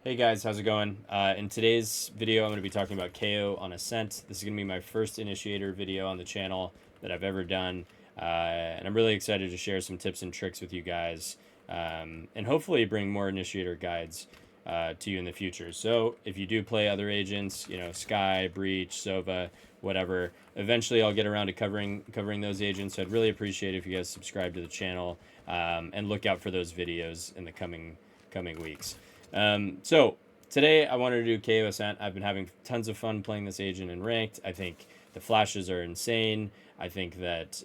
Hey guys, how's it going? In today's video, I'm going to be talking about KO on Ascent. This is going to be my first initiator video on the channel that I've ever done, and I'm really excited to share some tips and tricks with you guys, and hopefully bring more initiator guides to you in the future. So if you do play other agents, you know, Sky, Breach, Sova, whatever, eventually I'll get around to covering those agents. So I'd really appreciate it if you guys subscribe to the channel and look out for those videos in the coming weeks. So today I wanted to do KO Ascent. I've been having tons of fun playing this agent in ranked. I think the flashes are insane. I think that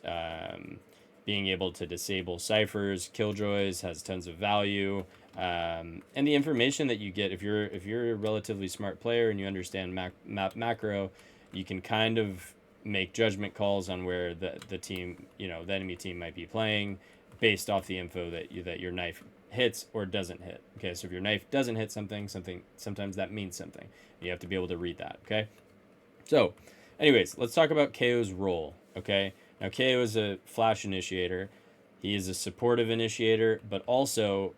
being able to disable ciphers, killjoys has tons of value. And the information that you get, if you're a relatively smart player and you understand map macro, you can kind of make judgment calls on where the team, you know, the enemy team might be playing based off the info that your knife hits or doesn't hit. Okay, so if your knife doesn't hit something, sometimes that means something. You have to be able to read that. Okay, so anyways, let's talk about KO's role. Okay, now KO is a flash initiator. He is a supportive initiator, but also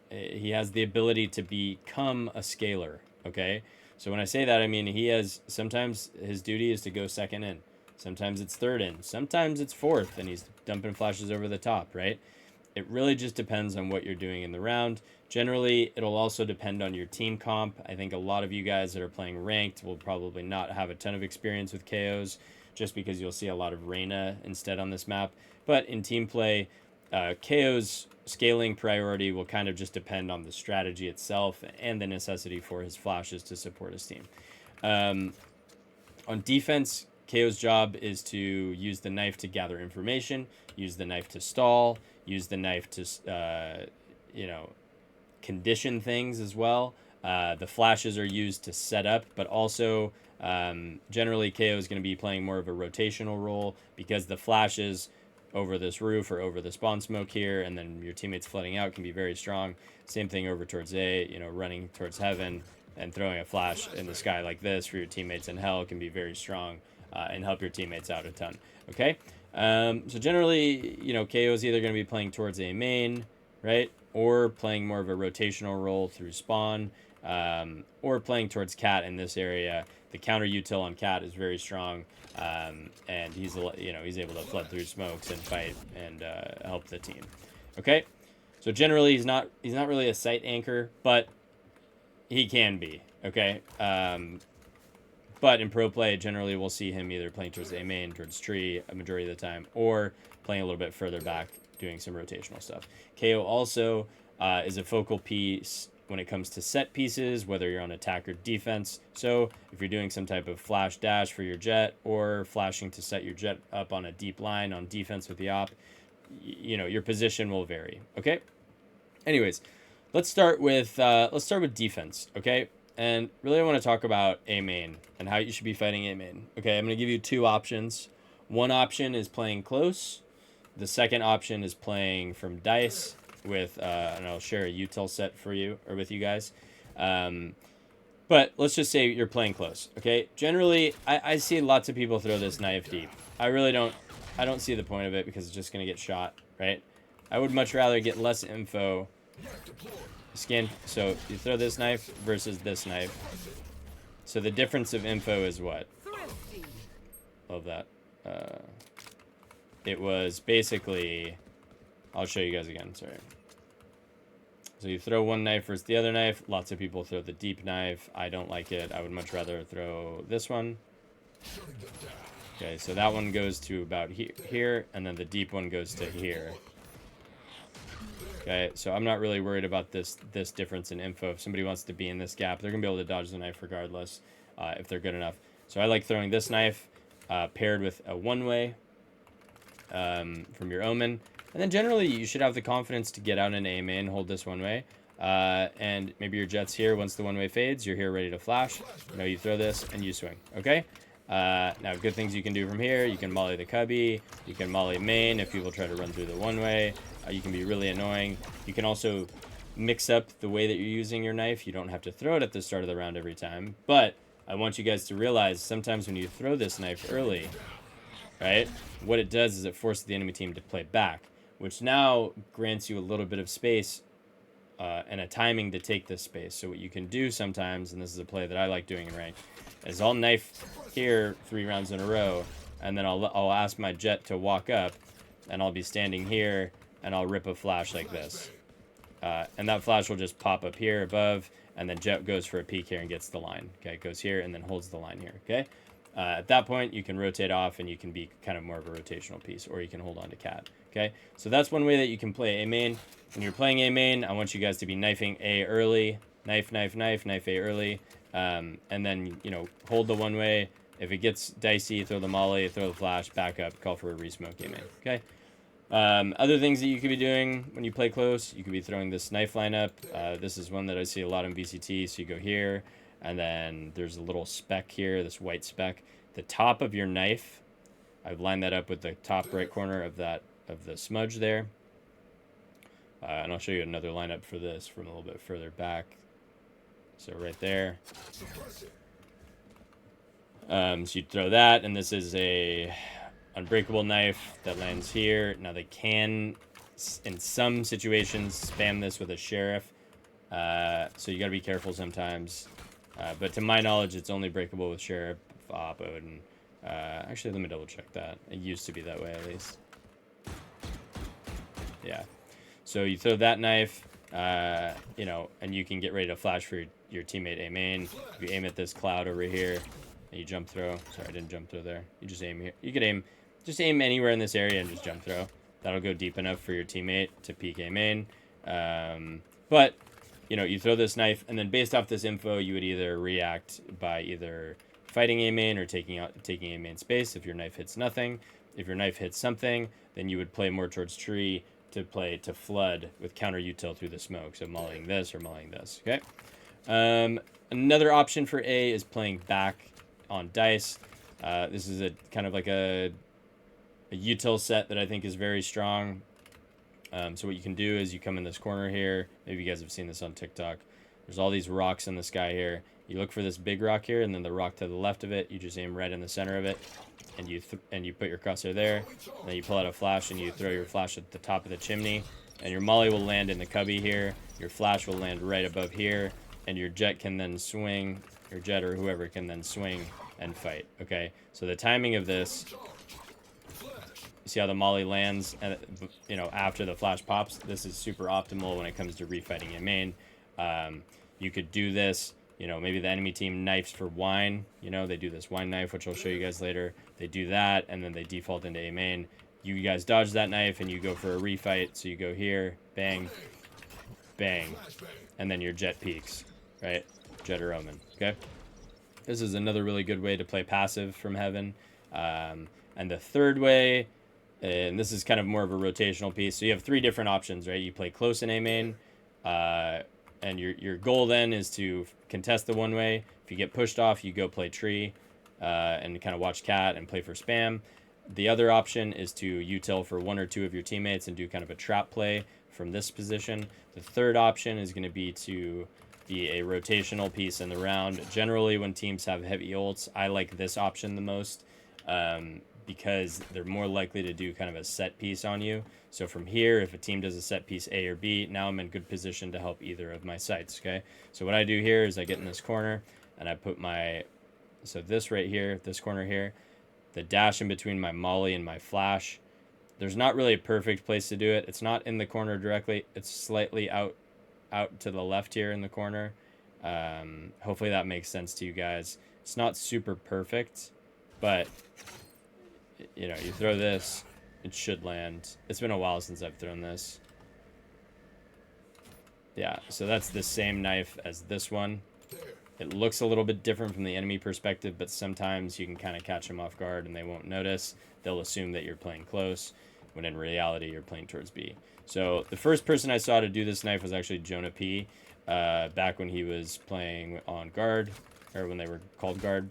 he has the ability to become a scaler. Okay, so when I say that, I mean he has sometimes his duty is to go second in. Sometimes it's third in. Sometimes it's fourth, and he's dumping flashes over the top. Right. It really just depends on what you're doing in the round. Generally, it'll also depend on your team comp. I think a lot of you guys that are playing ranked will probably not have a ton of experience with KOs just because you'll see a lot of Reyna instead on this map. But in team play, KO's scaling priority will kind of just depend on the strategy itself and the necessity for his flashes to support his team. On defense, KO's job is to use the knife to gather information, use the knife to stall, use the knife to, condition things as well. The flashes are used to set up, but also generally KO is going to be playing more of a rotational role because the flashes over this roof or over the spawn smoke here, and then your teammates flooding out can be very strong. Same thing over towards A, running towards heaven and throwing a flash in the sky like this for your teammates in hell can be very strong and help your teammates out a ton. Okay, so generally, KO is either going to be playing towards a main, right, or playing more of a rotational role through spawn, or playing towards cat in this area. The counter util on cat is very strong, and he's able to flood through smokes and fight and help the team. Okay, so generally he's not really a site anchor, but he can be. Okay. But in pro play, generally we'll see him either playing towards A main, towards tree a majority of the time, or playing a little bit further back, doing some rotational stuff. KO also is a focal piece when it comes to set pieces, whether you're on attack or defense. So if you're doing some type of flash dash for your jet or flashing to set your jet up on a deep line on defense with the op, your position will vary. Okay. Anyways, let's start with defense. Okay. And really, I want to talk about A main and how you should be fighting A main. Okay, I'm going to give you two options. One option is playing close. The second option is playing from dice with, and I'll share a util set for you or with you guys. But let's just say you're playing close. Okay, generally, I see lots of people throw this knife deep. I don't see the point of it because it's just going to get shot, right? I would much rather get less info. Skin. So you throw this knife versus this knife. So the difference of info is what? Love that. It was basically, I'll show you guys again. Sorry. So you throw one knife versus the other knife. Lots of people throw the deep knife. I don't like it. I would much rather throw this one. Okay, so that one goes to about here, and then the deep one goes to here. Okay, so I'm not really worried about this difference in info. If somebody wants to be in this gap, they're going to be able to dodge the knife regardless if they're good enough. So I like throwing this knife paired with a one-way from your Omen. And then generally you should have the confidence to get out in A main, hold this one-way. And maybe your jet's here. Once the one-way fades, you're here ready to flash. You throw this and you swing. Okay? Now, good things you can do from here. You can molly the cubby. You can molly main if people try to run through the one-way. You can be really annoying. You can also mix up the way that you're using your knife. You don't have to throw it at the start of the round every time. But I want you guys to realize sometimes when you throw this knife early, right, what it does is it forces the enemy team to play back, which now grants you a little bit of space and a timing to take this space. So what you can do sometimes, and this is a play that I like doing in ranked, is I'll knife here 3 rounds in a row, and then I'll ask my jet to walk up, and I'll be standing here, and I'll rip a flash like this. And that flash will just pop up here above, and then jet goes for a peek here and gets the line. Okay, it goes here and then holds the line here. Okay, at that point you can rotate off and you can be kind of more of a rotational piece, or you can hold on to cat. Okay, so that's one way that you can play A main. When you're playing A main, I want you guys to be knifing A early, knife A early, and then hold the one way. If it gets dicey, throw the molly, throw the flash, back up, call for a resmoke A main. Okay. Other things that you could be doing when you play close, you could be throwing this knife lineup. This is one that I see a lot in VCT. So you go here, and then there's a little speck here, this white speck. The top of your knife, I've lined that up with the top right corner of the smudge there. And I'll show you another lineup for this from a little bit further back. So right there. So you'd throw that, and this is a unbreakable knife that lands here. Now they can, in some situations, spam this with a sheriff. So you gotta be careful sometimes. But to my knowledge, it's only breakable with sheriff, op, Odin. Actually, let me double check that. It used to be that way, at least. Yeah. So you throw that knife, and you can get ready to flash for your teammate A main. If you aim at this cloud over here, and you jump throw. Sorry, I didn't jump throw there. You just aim here. You could just aim anywhere in this area and just jump throw. That'll go deep enough for your teammate to peek A main. But, you throw this knife, and then based off this info, you would either react by either fighting A main or taking A main space if your knife hits nothing. If your knife hits something, then you would play more towards tree to flood with counter util through the smoke. So mollying this or mollying this. Okay. Another option for A is playing back on dice. This is a kind of like a util set that I think is very strong. So what you can do is you come in this corner here. Maybe you guys have seen this on TikTok. There's all these rocks in the sky here. You look for this big rock here, and then the rock to the left of it, you just aim right in the center of it, and you put your crosshair there. And then you pull out a flash, and you throw your flash at the top of the chimney, and your molly will land in the cubby here. Your flash will land right above here, and your jet can then swing. Your jet or whoever can then swing and fight. Okay, so the timing of this, you see how the molly lands, and after the flash pops. This is super optimal when it comes to refighting a main. You could do this. Maybe the enemy team knifes for wine. They do this wine knife, which I'll show you guys later. They do that, and then they default into A main. You guys dodge that knife, and you go for a refight. So you go here, bang, bang, and then your jet peaks, right? Jet or omen. Okay. This is another really good way to play passive from heaven. And the third way, and this is kind of more of a rotational piece. So you have 3 different options, right? You play close in A main, and your goal then is to contest the one way. If you get pushed off, you go play tree, and kind of watch cat and play for spam. The other option is to util for 1 or 2 of your teammates and do kind of a trap play from this position. The third option is going to be to be a rotational piece in the round. Generally, when teams have heavy ults, I like this option the most, because they're more likely to do kind of a set piece on you. So from here, if a team does a set piece A or B, now I'm in good position to help either of my sites. Okay, so what I do here is I get in this corner and I put this right here, this corner here, the dash in between my molly and my flash. There's not really a perfect place to do it. It's not in the corner directly. It's slightly out to the left here in the corner. Hopefully that makes sense to you guys. It's not super perfect, but you throw this, it should land. It's been a while since I've thrown this. Yeah, so that's the same knife as this one. It looks a little bit different from the enemy perspective, but sometimes you can kind of catch them off guard and they won't notice. They'll assume that you're playing close, when in reality you're playing towards B. So the first person I saw to do this knife was actually Jonah P, back when he was playing on guard, or when they were called guard.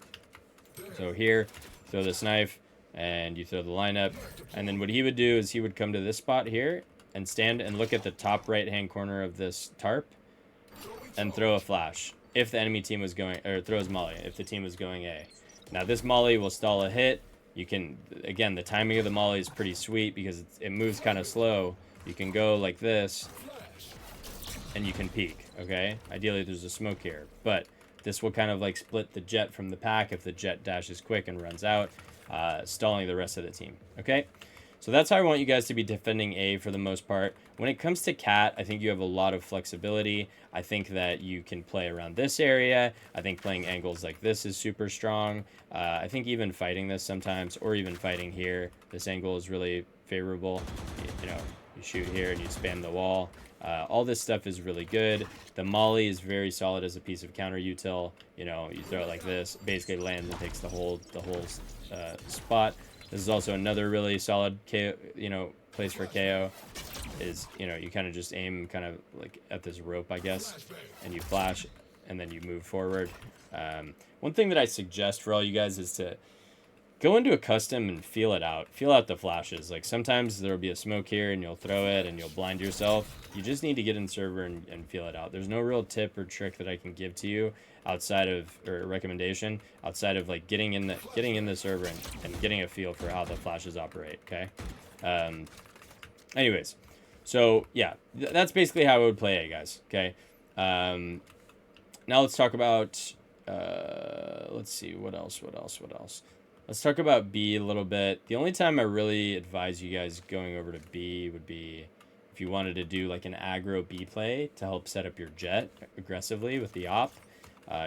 So here, throw this knife, and you throw the lineup, and then what he would do is he would come to this spot here and stand and look at the top right hand corner of this tarp and throw a flash if the enemy team was going, or throw his molly if the team was going A. Now this molly will stall a hit. You can, again, the timing of the molly is pretty sweet because it moves kind of slow. You can go like this and you can peek, okay? Ideally, there's a smoke here, but this will kind of like split the jet from the pack if the jet dashes quick and runs out, stalling the rest of the team, okay? So that's how I want you guys to be defending A for the most part. When it comes to cat, I think you have a lot of flexibility. I think that you can play around this area. I think playing angles like this is super strong. I think even fighting this sometimes, or even fighting here, this angle is really favorable. You know, you shoot here and you spam the wall. All this stuff is really good. The molly is very solid as a piece of counter util. You know, you throw it like this, basically lands and takes the whole spot. This is also another really solid KO, you know, place for KO. Is, you know, you kind of just aim kind of like at this rope, I guess, and you flash, and then you move forward. One thing that I suggest for all you guys is to go into a custom and feel it out. Feel out the flashes. Like sometimes there'll be a smoke here and you'll throw it and you'll blind yourself. You just need to get in server and feel it out. There's no real tip or trick that I can give to you outside of, or recommendation, outside of like getting in the server and getting a feel for how the flashes operate, okay? Anyways, so yeah, that's basically how I would play it, guys, okay? Now let's talk about, let's see, what else? Let's talk about B a little bit. The only time I really advise you guys going over to B would be if you wanted to do like an aggro B play to help set up your jet aggressively with the op.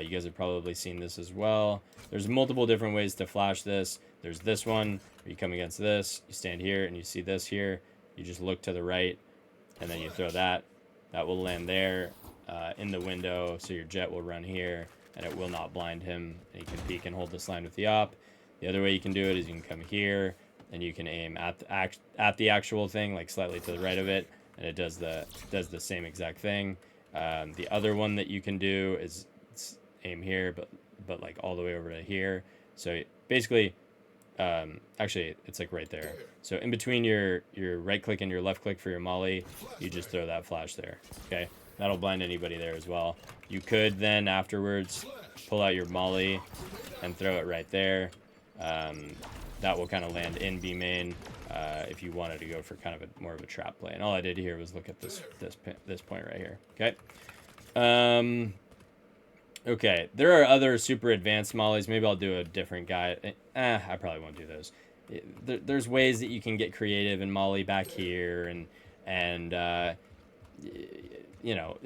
You guys have probably seen this as well. There's multiple different ways to flash this. There's this one where you come against this, you stand here and you see this here. You just look to the right and then you throw that. That will land there in the window, so your jet will run here and it will not blind him. And you can peek and hold this line with the op. The other way you can do it is you can come here and you can aim at the actual thing, like slightly to the right of it, and it does the same exact thing. The other one that you can do is aim here, but like all the way over to here. So basically, actually, it's like right there. So in between your right click and your left click for your molly, you just throw that flash there. Okay, that'll blind anybody there as well. You could then afterwards pull out your molly and throw it right there. That will kind of land in B main if you wanted to go for kind of more of a trap play. And all I did here was look at this point right here. Okay. Okay. There are other super advanced mollies. Maybe I'll do a different guide. I probably won't do those. There's ways that you can get creative and molly back here, and you know,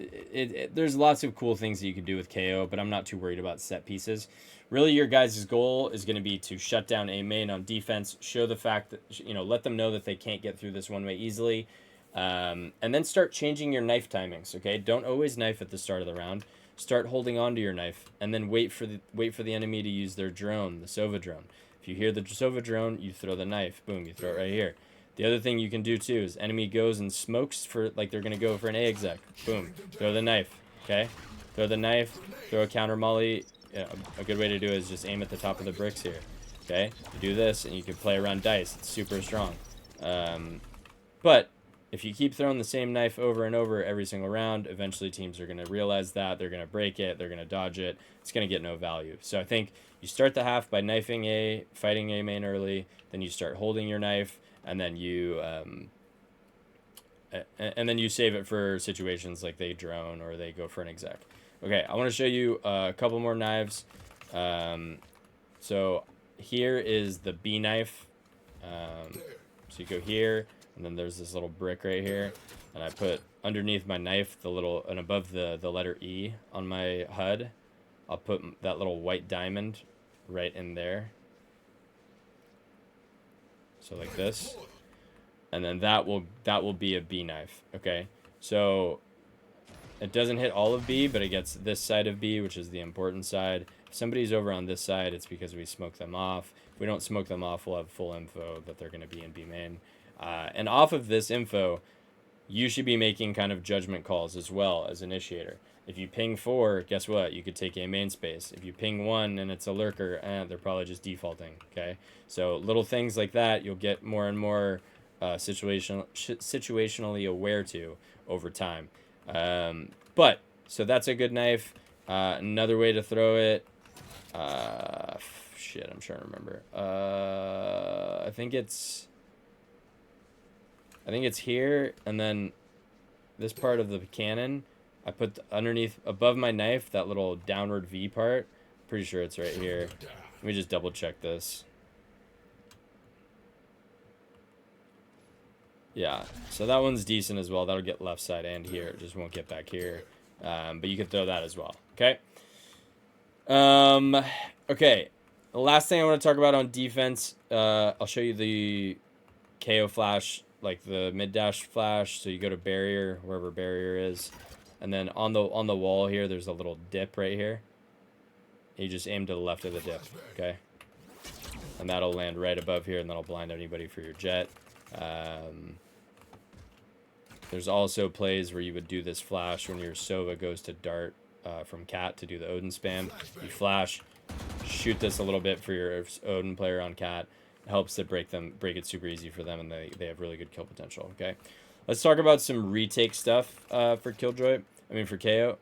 there's lots of cool things that you can do with KO, but I'm not too worried about set pieces. Really, your guys' goal is going to be to shut down A main on defense, show the fact that, you know, let them know that they can't get through this one way easily, and then start changing your knife timings, okay? Don't always knife at the start of the round. Start holding on to your knife, and then wait for the enemy to use their drone, the Sova drone. If you hear the Sova drone, you throw the knife. Boom, you throw it right here. The other thing you can do too is enemy goes and smokes for, like they're going to go for an A exec. Boom, throw the knife, okay? Throw the knife, throw a counter molly. Yeah, a good way to do it is just aim at the top of the bricks here, okay? You do this and you can play around dice. It's super strong. But if you keep throwing the same knife over and over every single round, eventually teams are going to realize that. They're going to break it. They're going to dodge it. It's going to get no value. So I think you start the half by knifing A, fighting A main early. Then you start holding your knife. And then you save it for situations like they drone or they go for an exec. Okay, I want to show you a couple more knives. So here is the B knife. So you go here, and then there's this little brick right here, and I put underneath my knife and above the letter E on my HUD, I'll put that little white diamond right in there. So like this, and then that will be a B knife. Okay, so it doesn't hit all of B, but it gets this side of B, which is the important side. If somebody's over on this side, it's because we smoke them off. If we don't smoke them off, we'll have full info that they're going to be in B main. And off of this info, you should be making kind of judgment calls as well as initiator. If you ping 4, guess what? You could take a main space. If you ping 1 and it's a lurker, they're probably just defaulting, okay? So little things like that, you'll get more and more situationally aware to over time. But, so that's a good knife. Another way to throw it, shit, I'm trying to remember. I think it's here, and then this part of the cannon I put underneath, above my knife, that little downward V part. Pretty sure it's right here. Let me just double check this. Yeah, so that one's decent as well. That'll get left side and here. It just won't get back here. But you can throw that as well. Okay. Okay. The last thing I want to talk about on defense, I'll show you the KO flash, like the mid dash flash. So you go to barrier, wherever barrier is, and then on the wall here, there's a little dip right here. You just aim to the left of the dip. Okay. And that'll land right above here, and that'll blind anybody for your jet. There's also plays where you would do this flash when your Sova goes to dart from Cat to do the Odin spam. You flash, shoot this a little bit for your Odin player on Cat. It helps to break it super easy for them, and they have really good kill potential. Okay, let's talk about some retake stuff for KO.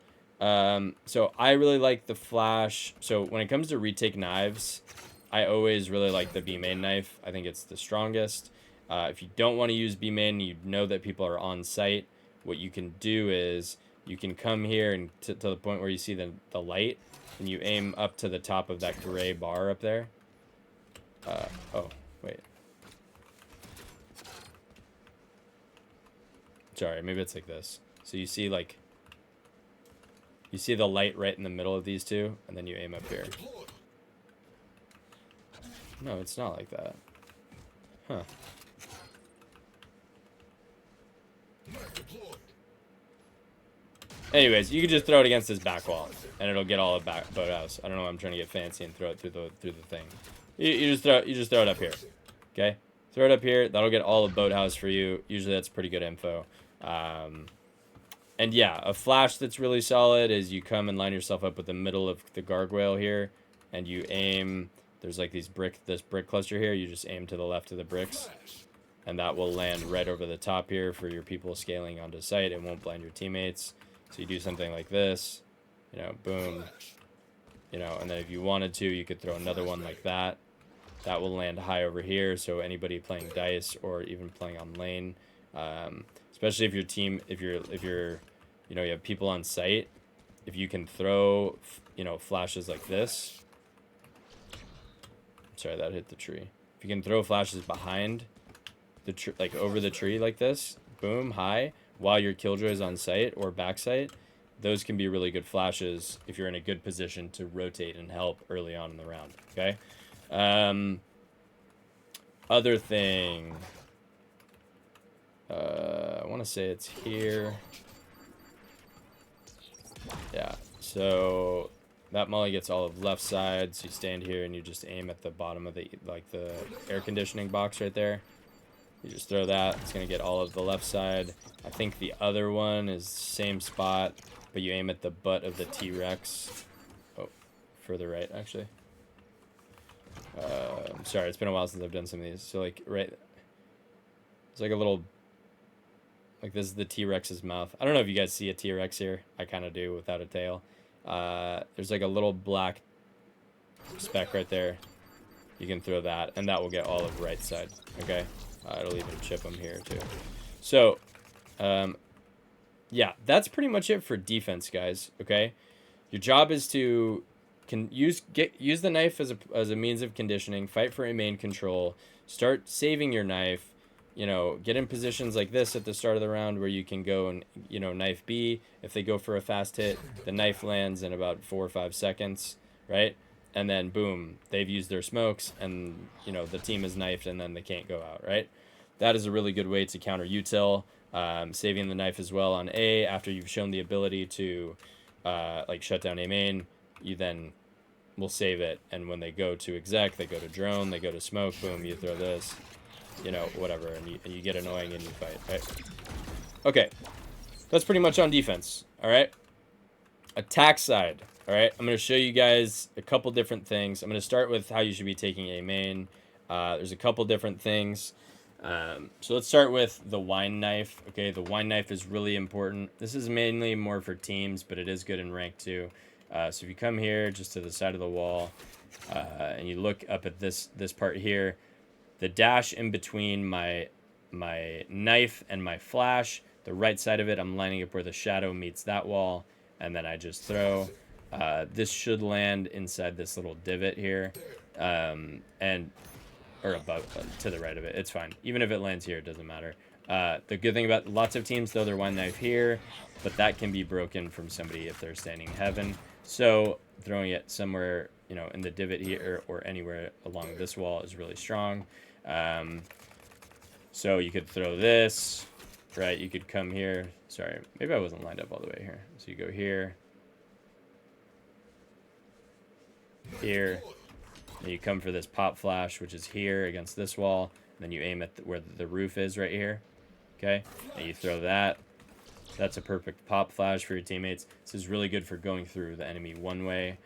So I really like the flash. So when it comes to retake knives, I always really like the B main knife. I think it's the strongest. If you don't want to use B main, you know that people are on site. What you can do is you can come here and to the point where you see the light, and you aim up to the top of that gray bar up there. Oh, wait. Sorry, maybe it's like this. So you see the light right in the middle of these two, and then you aim up here. No, it's not like that. Huh. Anyways, you can just throw it against this back wall, and it'll get all of boathouse. I don't know. I'm trying to get fancy and throw it through the thing. You just throw it up here. Okay, throw it up here. That'll get all of boathouse for you. Usually that's pretty good info. And yeah, a flash that's really solid is you come and line yourself up with the middle of the gargoyle here, and you aim. There's like this brick cluster here. You just aim to the left of the bricks, and that will land right over the top here for your people scaling onto site. It won't blind your teammates. So you do something like this, boom, and then if you wanted to, you could throw another one like that. That will land high over here. So anybody playing dice or even playing on lane, especially if your team, if you're, you have people on site, if you can throw, flashes like this. Sorry, that hit the tree. If you can throw flashes behind the tree, like over the tree like this, boom, high, while your killjoy is on site or back site, those can be really good flashes if you're in a good position to rotate and help early on in the round. Okay. Other thing, I want to say it's here. Yeah. So that molly gets all of left side. So you stand here and you just aim at the bottom of the air conditioning box right there. You just throw that. It's going to get all of the left side. I think the other one is same spot, but you aim at the butt of the T-Rex. Oh, further right, actually. Sorry, it's been a while since I've done some of these. So, right... It's like a little... Like, this is the T-Rex's mouth. I don't know if you guys see a T-Rex here. I kind of do without a tail. There's like a little black speck right there. You can throw that, and that will get all of right side. Okay? It'll even chip them here too. So, yeah, that's pretty much it for defense, guys. Okay, your job is to use the knife as a means of conditioning. Fight for a main control. Start saving your knife. Get in positions like this at the start of the round where you can go and knife B. If they go for a fast hit, the knife lands in about 4 or 5 seconds, right? And then boom, they've used their smokes, and the team is knifed, and then they can't go out, right? That is a really good way to counter Util. Saving the knife as well on A after you've shown the ability to shut down a main, you then will save it, and when they go to exec, they go to drone, they go to smoke, boom, you throw this, whatever, and you get annoying and you fight, right? Okay, that's pretty much on defense. All right, attack side. All right, I'm going to show you guys a couple different things. I'm going to start with how you should be taking a main. There's a couple different things. So let's start with the wine knife. Okay, the wine knife is really important. This is mainly more for teams, but it is good in rank too. So if you come here just to the side of the wall, and you look up at this part here, the dash in between my knife and my flash, The right side of it, I'm lining up where the shadow meets that wall, and then I just throw. This should land inside this little divot here, or above, to the right of it. It's fine. Even if it lands here, it doesn't matter. The good thing about lots of teams, throw their one knife here, but that can be broken from somebody if they're standing in heaven. So throwing it somewhere, you know, in the divot here or anywhere along this wall is really strong. So you could throw this, right? You could come here. Sorry, maybe I wasn't lined up all the way here. So you go here, here, and you come for this pop flash, which is here against this wall. And then you aim at where the roof is right here. Okay, and you throw that. That's a perfect pop flash for your teammates. This is really good for going through the enemy one way.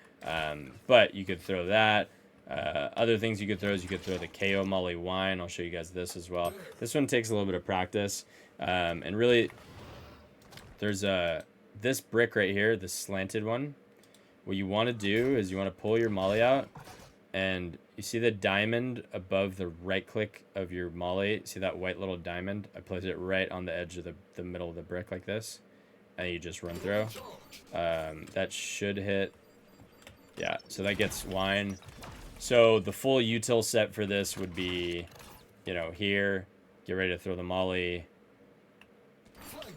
But you could throw that. Other things you could throw is you could throw the KO Molly Wine. I'll show you guys this as well. This one takes a little bit of practice. And really, there's this brick right here, this slanted one. What you want to do is you want to pull your Molly out. And you see the diamond above the right click of your Molly? See that white little diamond? I place it right on the edge of the middle of the brick like this. And you just run through. That should hit. Yeah, so that gets wine. So the full util set for this would be, you know, here. Get ready to throw the Molly.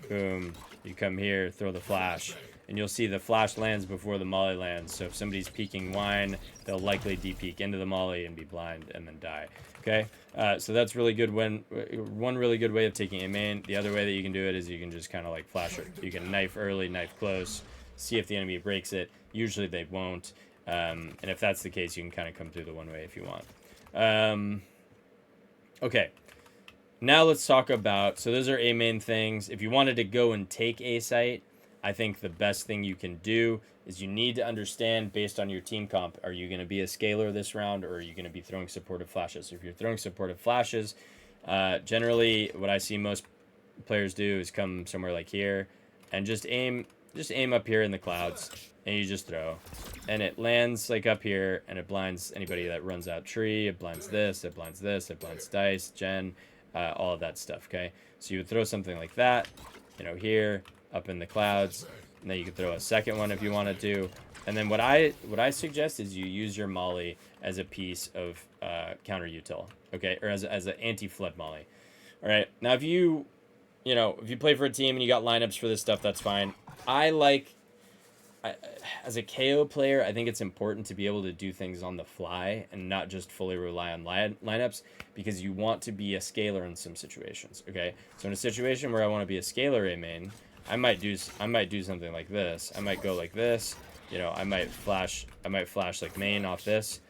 Boom. You come here, throw the flash. And you'll see the flash lands before the Molly lands. So if somebody's peeking wine, they'll likely de-peek into the Molly and be blind and then die. Okay? So that's really good. One really good way of taking a main. The other way that you can do it is you can just kind of like flash it. You can knife early, knife close, see if the enemy breaks it. Usually they won't. And if that's the case, you can kind of come through the one way if you want. Okay. Now let's talk about, so those are A main things. If you wanted to go and take a site, I think the best thing you can do is you need to understand based on your team comp, are you going to be a scaler this round or are you going to be throwing supportive flashes? So if you're throwing supportive flashes, generally what I see most players do is come somewhere like here and just aim up here in the clouds and you just throw. And it lands like up here and it blinds anybody that runs out tree, it blinds this, it blinds this, it blinds dice, gen, all of that stuff, okay? So you would throw something like that, you know, here, up in the clouds, and then you could throw a second one if you wanted to. And then what I suggest is you use your Molly as a piece of counter util, okay, or as an anti-flood Molly. All right, now if you play for a team and you got lineups for this stuff, that's fine. As a KO player, I think it's important to be able to do things on the fly and not just fully rely on lineups, because you want to be a scaler in some situations, okay? So in a situation where I want to be a scaler A main, I might do something like this. I might go like this, you know, I might flash like main off this.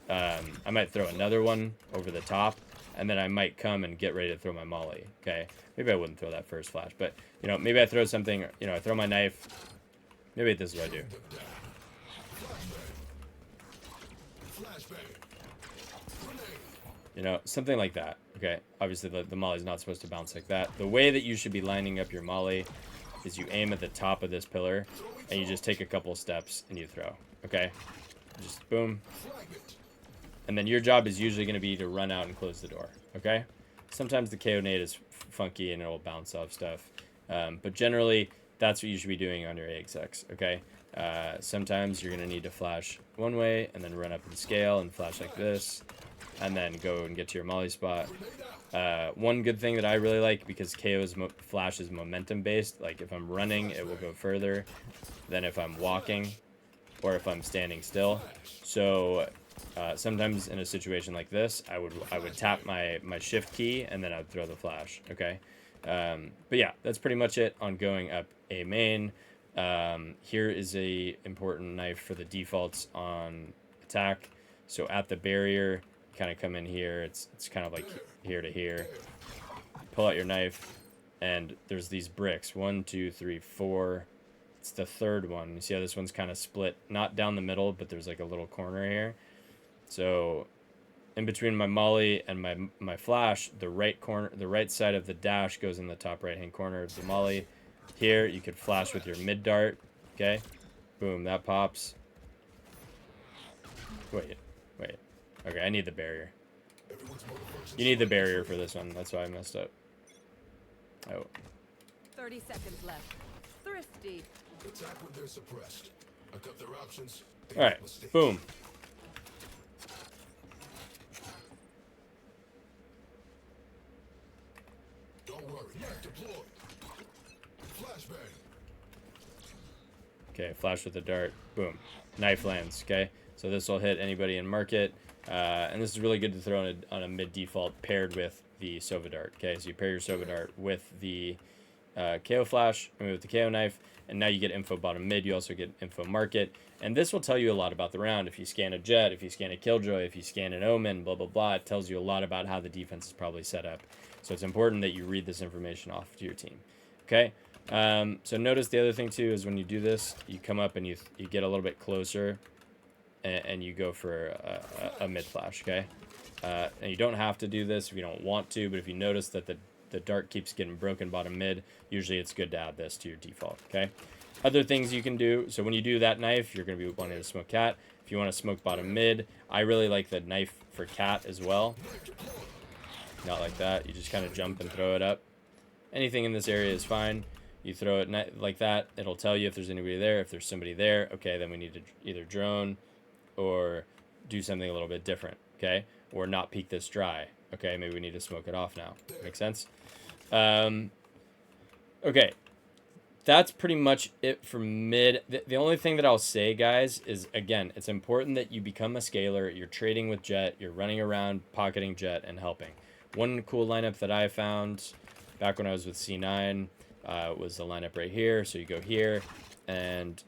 I might throw another one over the top, and then I might come and get ready to throw my Molly, okay? Maybe I wouldn't throw that first flash, but, you know, maybe I throw something, you know, I throw my knife. Maybe this is what I do. You know, something like that, okay? Obviously, the Molly's not supposed to bounce like that. The way that you should be lining up your Molly is you aim at the top of this pillar, and you just take a couple steps, and you throw, okay? Just boom. And then your job is usually going to be to run out and close the door, okay? Sometimes the KO nade is funky, and it'll bounce off stuff. But generally, that's what you should be doing on your AXX, okay? Sometimes you're going to need to flash one way, and then run up and scale, and flash like this, and then go and get to your Molly spot. One good thing that I really like, because KO's flash is momentum based, like if I'm running, it will go further than if I'm walking or if I'm standing still. So sometimes in a situation like this, I would tap my shift key and then I'd throw the flash, okay? But yeah, that's pretty much it on going up A main. Here is a important knife for the defaults on attack. So at the barrier, kind of come in here, it's kind of like here to here, pull out your knife, and there's these bricks, 1 2 3 4. It's the third one. You see how this one's kind of split, not down the middle, but there's like a little corner here. So in between my Molly and my flash, the right side of the dash goes in the top right hand corner of the Molly. Here you could flash with your mid dart, okay? Boom, that pops. Wait. Okay, I need the barrier. You need the barrier for this one. That's why I messed up. Oh. 30 seconds left. Thrifty. Attack when they're suppressed. I cut their options. All right, boom. Don't worry. Deploy. Flashbang. Okay, flash with the dart. Boom. Knife lands. Okay, so this will hit anybody in market. And this is really good to throw on a mid default paired with the Sova dart. Okay, so you pair your Sova dart with the KO flash, I mean with the KO knife, and now you get info bottom mid. You also get info market, and this will tell you a lot about the round. If you scan a Jet, if you scan a Killjoy, if you scan an Omen, blah blah blah, it tells you a lot about how the defense is probably set up. So it's important that you read this information off to your team. Okay. So notice the other thing too is when you do this, you come up and you get a little bit closer, and you go for a mid flash. Okay. And you don't have to do this if you don't want to, but if you notice that the dart keeps getting broken bottom mid, usually it's good to add this to your default. Okay. Other things you can do. So when you do that knife, you're going to be wanting to smoke cat. If you want to smoke bottom mid, I really like the knife for cat as well. Not like that. You just kind of jump and throw it up. Anything in this area is fine. You throw it like that. It'll tell you if there's anybody there. If there's somebody there, okay, then we need to either drone or do something a little bit different. Okay. Or not peek this dry. Okay, maybe we need to smoke it off now. Make sense? Okay. That's pretty much it for mid. The only thing that I'll say, guys, is, again, it's important that you become a scaler. You're trading with Jet. You're running around, pocketing Jet, and helping. One cool lineup that I found back when I was with C9 was the lineup right here. So you go here, and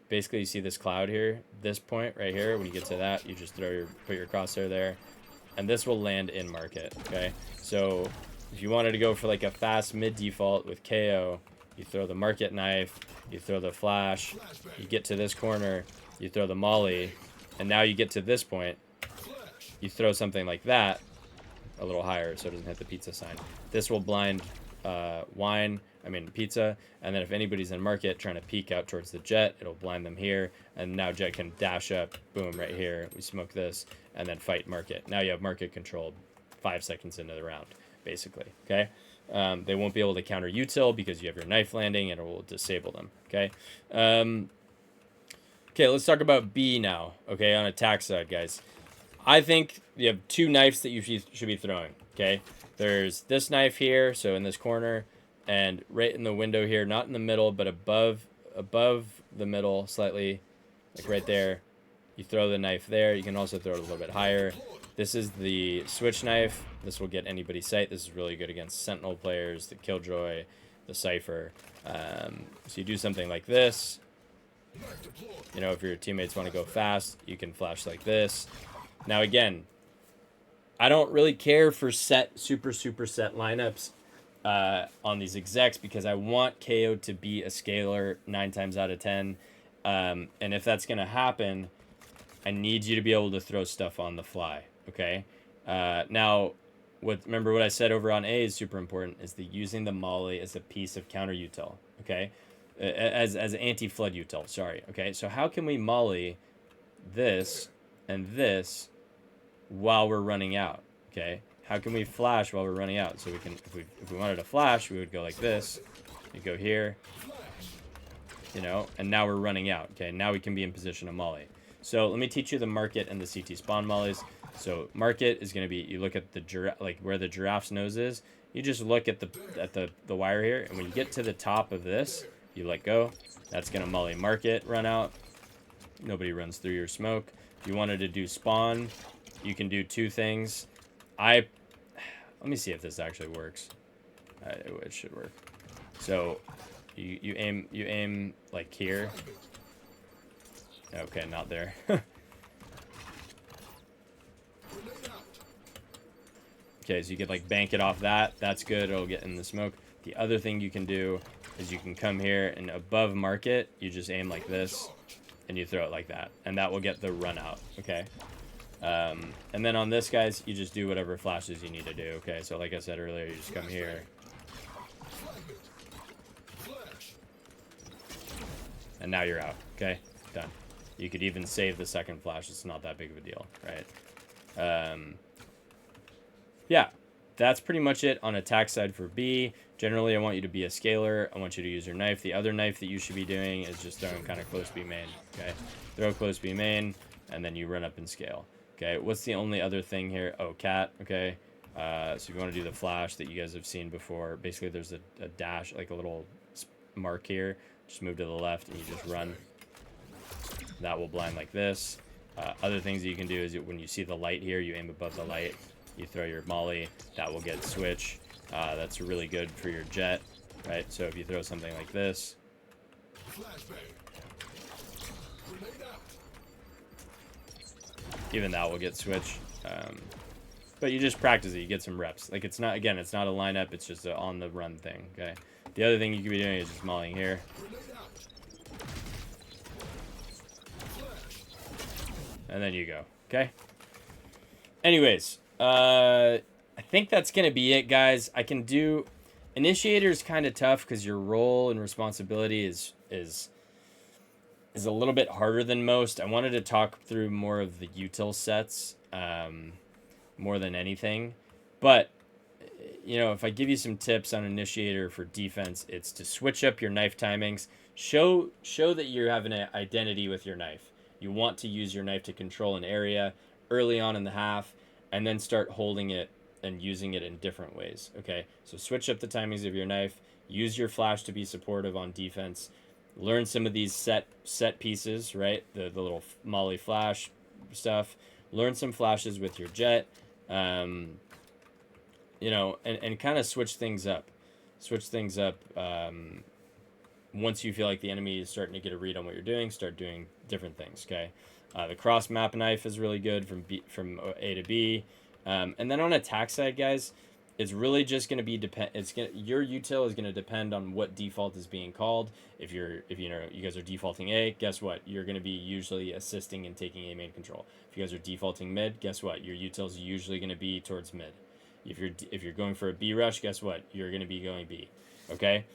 basically you see this cloud here. This point right here, when you get to that, you just put your crosshair there. And this will land in market, okay? So if you wanted to go for like a fast mid default with KO, you throw the market knife, you throw the flash, you get to this corner, you throw the molly, and now you get to this point, you throw something like that a little higher so it doesn't hit the pizza sign. This will blind pizza, and then if anybody's in market trying to peek out towards the Jet, it'll blind them here, and now Jet can dash up, boom, right here, we smoke this, and then fight market. Now you have market controlled 5 seconds into the round, basically, okay? They won't be able to counter Util because you have your knife landing, and it will disable them, okay? Okay, let's talk about B now, okay, on attack side, guys. I think you have two knives that you should be throwing, okay? There's this knife here, so in this corner, and right in the window here, not in the middle, but above the middle slightly, like right there. You throw the knife there. You can also throw it a little bit higher. This is the switch knife. This will get anybody's sight. This is really good against Sentinel players, the Killjoy, the Cypher. So you do something like this. You know, if your teammates want to go fast, you can flash like this. Now again, I don't really care for super set lineups on these execs because I want KO to be a scaler 9 times out of 10. And if that's going to happen, I need you to be able to throw stuff on the fly, okay? Now, remember what I said over on A is super important, is using the molly as a piece of counter util, okay? As anti-flood util, sorry, okay? So how can we molly this and this while we're running out, okay? How can we flash while we're running out? So we can, if we wanted to flash, we would go like this. You go here, you know, and now we're running out, okay? Now we can be in position of molly. So let me teach you the market and the CT spawn mollies. So market is going to be, you look at the like where the giraffe's nose is. You just look at the wire here, and when you get to the top of this, you let go. That's going to molly market, run out. Nobody runs through your smoke. If you wanted to do spawn, you can do two things. Let me see if this actually works. It should work. So you aim like here. Okay, not there. Okay, so you could like bank it off that. That's good. It'll get in the smoke. The other thing you can do is you can come here and above market, you just aim like this and you throw it like that. And that will get the run out. Okay. And then on this, guys, you just do whatever flashes you need to do. Okay, so like I said earlier, you just come here. And now you're out. Okay, done. You could even save the second flash. It's not that big of a deal, right? Yeah, that's pretty much it on attack side for B. Generally, I want you to be a scaler. I want you to use your knife. The other knife that you should be doing is just throwing kind of close B main, okay? Throw close B main, and then you run up and scale, okay? What's the only other thing here? Oh, cat, okay? So if you want to do the flash that you guys have seen before, basically there's a dash, like a little mark here. Just move to the left, and you just run. That will blind like this. Other things that you can do is when you see the light here, you aim above the light. You throw your molly. That will get switch. That's really good for your jet, right? So if you throw something like this, even that will get switch. But you just practice it. You get some reps. Like it's not, again, it's not a lineup. It's just an on the run thing, okay? The other thing you could be doing is just mollying here. And then you go, okay? Anyways, I think that's going to be it, guys. I can do... Initiator is kind of tough because your role and responsibility is a little bit harder than most. I wanted to talk through more of the util sets more than anything. But, you know, if I give you some tips on Initiator for defense, it's to switch up your knife timings. Show that you have an identity with your knife. You want to use your knife to control an area early on in the half, and then start holding it and using it in different ways, okay? So switch up the timings of your knife. Use your flash to be supportive on defense. Learn some of these set pieces, right? The little molly flash stuff. Learn some flashes with your jet. You know, and kind of switch things up. Switch things up. Once you feel like the enemy is starting to get a read on what you're doing, start doing different things, okay? The cross map knife is really good from A to B. And then on attack side, guys, it's really just going to be your util is going to depend on what default is being called. If you guys are defaulting A, guess what? You're going to be usually assisting and taking A main control. If you guys are defaulting mid, guess what? Your util is usually going to be towards mid. If you're going for a B rush, guess what? You're going to be going B. Okay?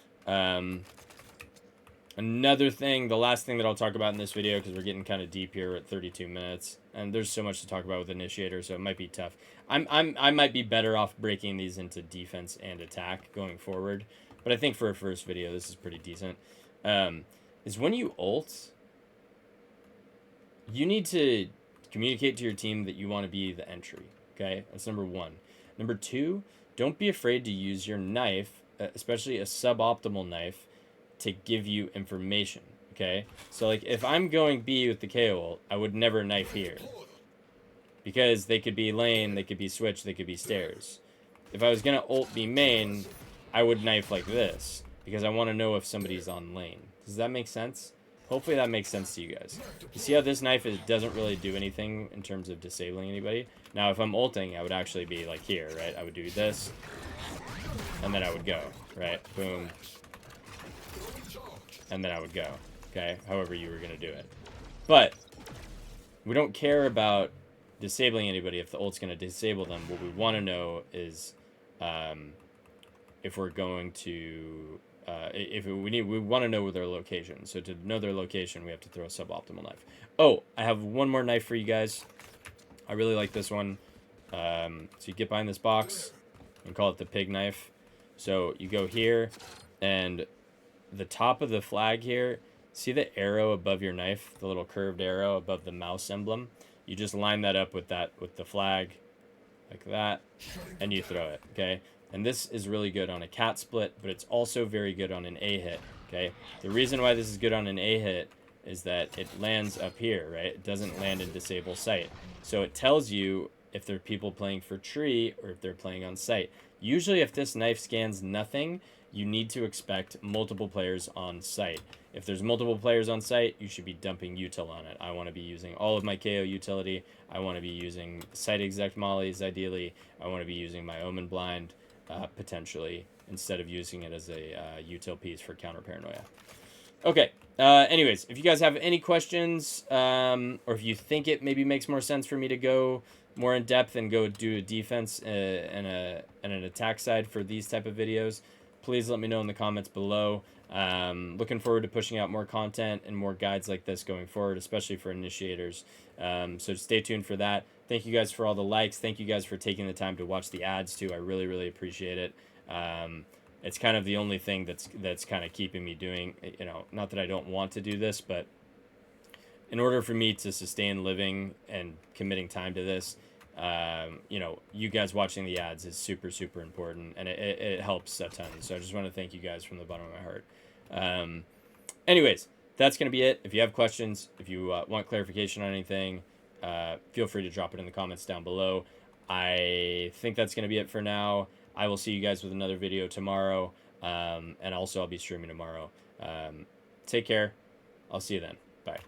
Another thing, the last thing that I'll talk about in this video, because we're getting kind of deep here at 32 minutes, and there's so much to talk about with Initiator, so it might be tough. I might be better off breaking these into defense and attack going forward, but I think for a first video, this is pretty decent. Is when you ult, you need to communicate to your team that you want to be the entry, okay? That's number one. Number two, don't be afraid to use your knife, especially a suboptimal knife, to give you information, okay? So, like, if I'm going B with the KO ult, I would never knife here. Because they could be lane, they could be switch, they could be stairs. If I was going to ult B main, I would knife like this. Because I want to know if somebody's on lane. Does that make sense? Hopefully that makes sense to you guys. You see how this knife doesn't really do anything in terms of disabling anybody? Now, if I'm ulting, I would actually be, like, here, right? I would do this. And then I would go, right? Boom. And then I would go, okay? However you were going to do it. But we don't care about disabling anybody if the ult's going to disable them. What we want to know is if we're going to... we want to know their location. So to know their location, we have to throw a suboptimal knife. Oh, I have one more knife for you guys. I really like this one. So you get behind this box and call it the pig knife. So you go here, and the top of the flag here, see the arrow above your knife, the little curved arrow above the mouse emblem? You just line that up with the flag, like that, and you throw it, okay? And this is really good on a cat split, but it's also very good on an A hit, okay? The reason why this is good on an A hit is that it lands up here, right? It doesn't land in disable sight. So it tells you if there are people playing for tree or if they're playing on site. Usually if this knife scans nothing, you need to expect multiple players on site. If there's multiple players on site, you should be dumping util on it. I want to be using all of my KO utility. I want to be using site exec mollies, ideally. I want to be using my omen blind, potentially, instead of using it as a util piece for counter paranoia. Okay, anyways, if you guys have any questions, or if you think it maybe makes more sense for me to go more in depth and go do a defense and an attack side for these type of videos, please let me know in the comments below. Looking forward to pushing out more content and more guides like this going forward, especially for initiators. So stay tuned for that. Thank you guys for all the likes. Thank you guys for taking the time to watch the ads too. I really, really appreciate it. it's kind of the only thing that's kind of keeping me doing, not that I don't want to do this, but in order for me to sustain living and committing time to this, you guys watching the ads is super, super important, and it helps a ton. So I just want to thank you guys from the bottom of my heart. Anyways, that's going to be it. If you have questions, if you want clarification on anything, feel free to drop it in the comments down below. I think that's going to be it for now. I will see you guys with another video tomorrow, and also I'll be streaming tomorrow. Take care. I'll see you then. Bye.